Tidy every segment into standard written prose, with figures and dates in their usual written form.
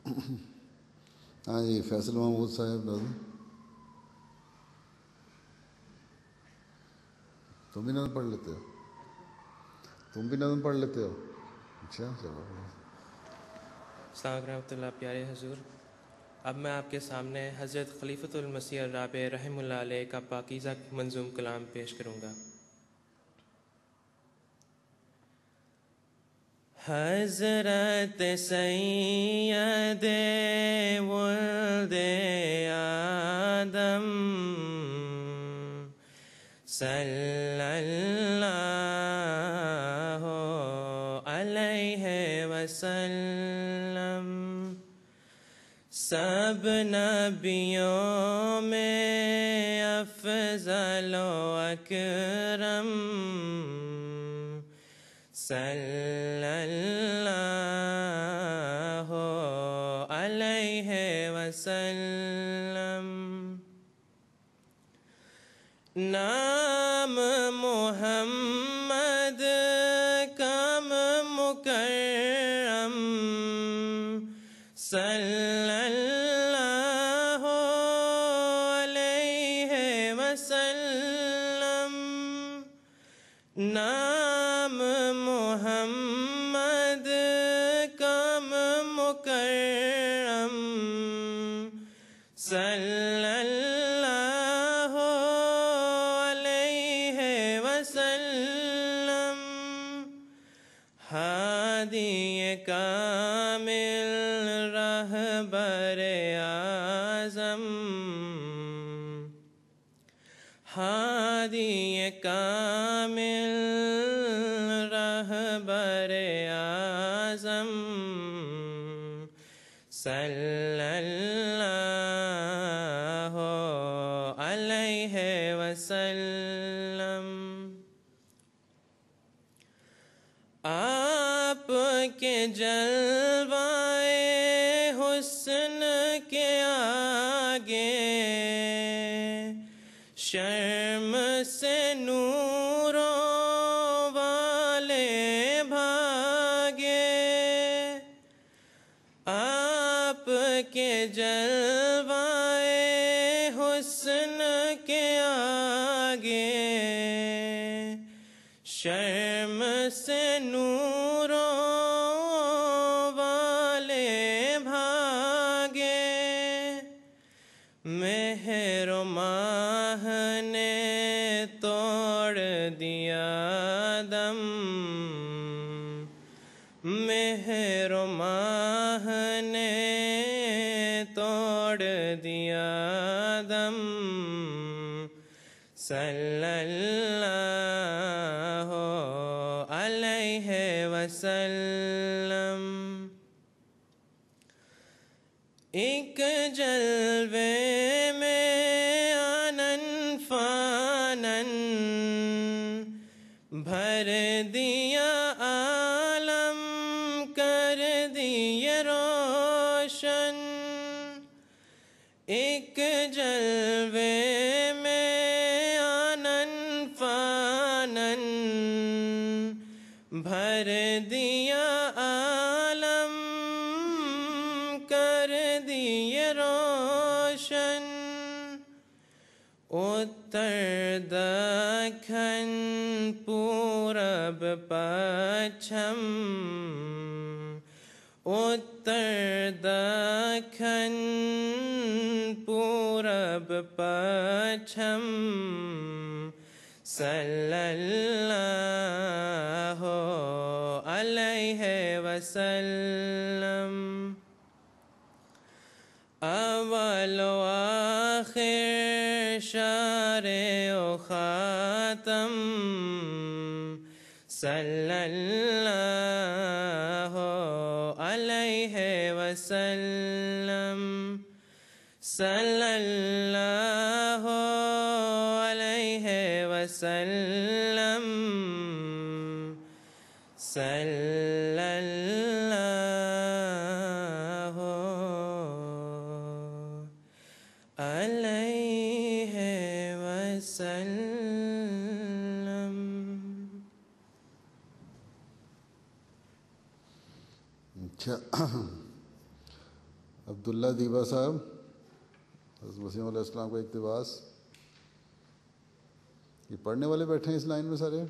ہاں جی فیصل محمود صاحب دادو تم بھی نظم پڑھ لیتے ہو؟ تم بھی نظم پڑھ لیتے ہو؟ اچھا چلو. السلام علیکم ورحمۃ اللہ. پیارے حضور، اب میں آپ کے سامنے حضرت خلیفۃ المسیح الرابع رحمہ اللہ علیہ کا پاکیزہ منظوم کلام پیش کروں گا. حضرت سید ولد آدم صلی اللہ علیہ وسلم سب نبیوں میں افضل و اکرم صلی اللہ علیہ وسلم. نام محمد کم مکرم صلی اللہ علیہ وسلم. نام محمد کم مکرم صلی اللہ علیہ وسلم. ہادی کامل رہبر اعظم ہادی کامل رہبر اعظم صلی اللہ علیہ وسلم. آپ کے جلوائے حسن کے آگے شرم سے نوروں والے بھاگے. آپ کے جلوائے حسن کے آگے شرم سے نوروں والے بھاگے. مہر و ماہ نے توڑ دیا دم مہر و ماہ نے توڑ دیا دم صلی اللہ علیہ وسلم. ایک جلوے میں آنن فانن بھر دیا عالم کر دیے روشن. ایک جلوے میں آنن فانن بھر دیا عالم کر دیے روشن. اتر دکن پورب پچھم اتر دکن پورب پچھم صلی اللہ علیہ وسلم. اول و آخر شارع و خاتم صلی اللہ علیہ وسلم. صلی اللہ علیہ وسلم. صلی اللہ علیہ وسلم. اچھا عبداللہ دیبا صاحب، حضرت مسیح علیہ السلام کا اقتباس. یہ پڑھنے والے بیٹھے ہیں اس لائن میں سارے،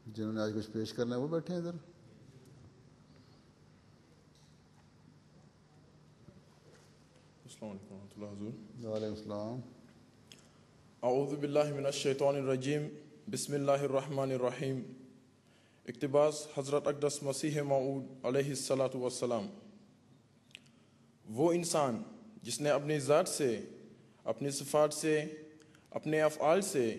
جنہوں نے آج کچھ پیش کرنا ہے وہ بیٹھے ہیں ادھر. السلام علیکم ورحمۃ اللہ حضور. وعلیکم السلام. اعوذ باللہ من الشیطان الرجیم، بسم اللہ الرحمن الرحیم. اقتباس حضرت اقدس مسیح موعود علیہ الصلاۃ والسلام. وہ انسان جس نے اپنی ذات سے، اپنی صفات سے، اپنے افعال سے،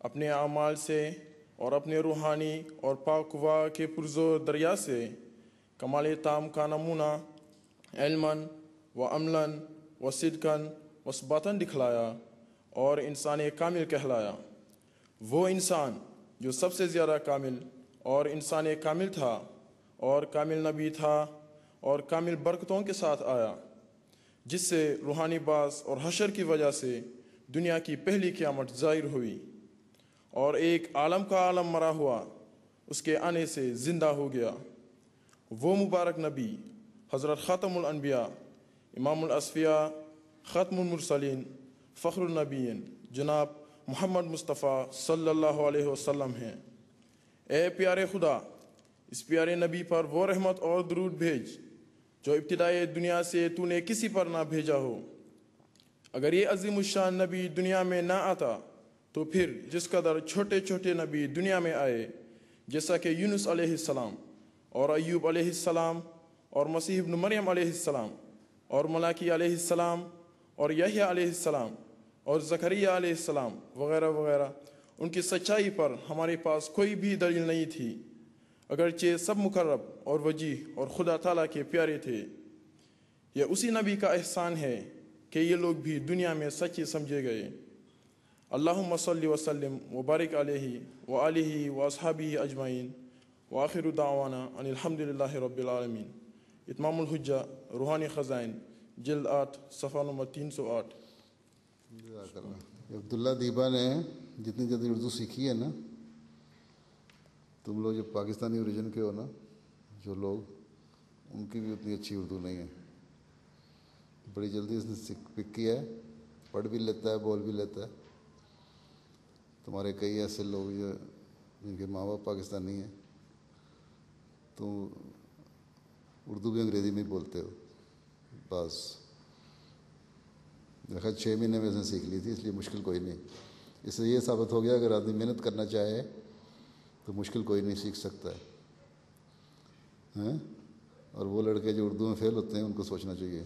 اپنے اعمال سے اور اپنے روحانی اور پاک وا کے پرزور دریا سے کمال تام کا نمونہ علماً و عملاً و صدقاً و ثباتاً دکھلایا اور انسان کامل کہلایا. وہ انسان جو سب سے زیادہ کامل اور انسان کامل تھا اور کامل نبی تھا اور کامل برکتوں کے ساتھ آیا، جس سے روحانی باعث اور حشر کی وجہ سے دنیا کی پہلی قیامت ظاہر ہوئی اور ایک عالم کا عالم مرا ہوا اس کے آنے سے زندہ ہو گیا. وہ مبارک نبی حضرت خاتم الانبیاء، امام الاصفیاء، ختم المرسلین، فخر النبیین جناب محمد مصطفیٰ صلی اللہ علیہ وسلم ہیں. اے پیارے خدا، اس پیارے نبی پر وہ رحمت اور درود بھیج جو ابتدائی دنیا سے تو نے کسی پر نہ بھیجا ہو. اگر یہ عظیم الشان نبی دنیا میں نہ آتا تو پھر جس قدر چھوٹے چھوٹے نبی دنیا میں آئے، جیسا کہ یونس علیہ السلام اور ایوب علیہ السلام اور مسیح ابن مریم علیہ السلام اور ملاکی علیہ السلام اور یحییٰ علیہ السلام اور زکریہ علیہ السلام وغیرہ وغیرہ، ان کی سچائی پر ہمارے پاس کوئی بھی دلیل نہیں تھی، اگرچہ سب مقرب اور وجیح اور خدا تعالیٰ کے پیارے تھے. یہ اسی نبی کا احسان ہے کہ یہ لوگ بھی دنیا میں سچے سمجھے گئے. اللہم صلی وسلم وبارک علیہ وآلہ واصحابہ اجمعین، وآخر دعوانا ان الحمد للہ رب العالمین. اتمام الحجہ روحانی خزائن جلد 8 صفحہ نمبر 308. عبداللہ دیبا نے جتنی جلدی اردو سیکھی ہے نا، تم لوگ جو پاکستانی اوریجن کے ہو نا، جو لوگ، ان کی بھی اتنی اچھی اردو نہیں ہے. بڑی جلدی اس نے پک کیا ہے، پڑھ بھی لیتا ہے، بول بھی لیتا ہے. تمہارے کئی ایسے لوگ جو جن کے ماں باپ پاکستانی ہیں، تو اردو بھی انگریزی میں بولتے ہو. بس دیکھا 6 مہینے میں اس نے سیکھ لی تھی، اس لیے مشکل کوئی نہیں. اس سے یہ ثابت ہو گیا اگر آدمی محنت کرنا چاہے تو مشکل کوئی نہیں سیکھ سکتا ہے. اور وہ لڑکے جو اردو میں فیل ہوتے ہیں ان کو سوچنا چاہیے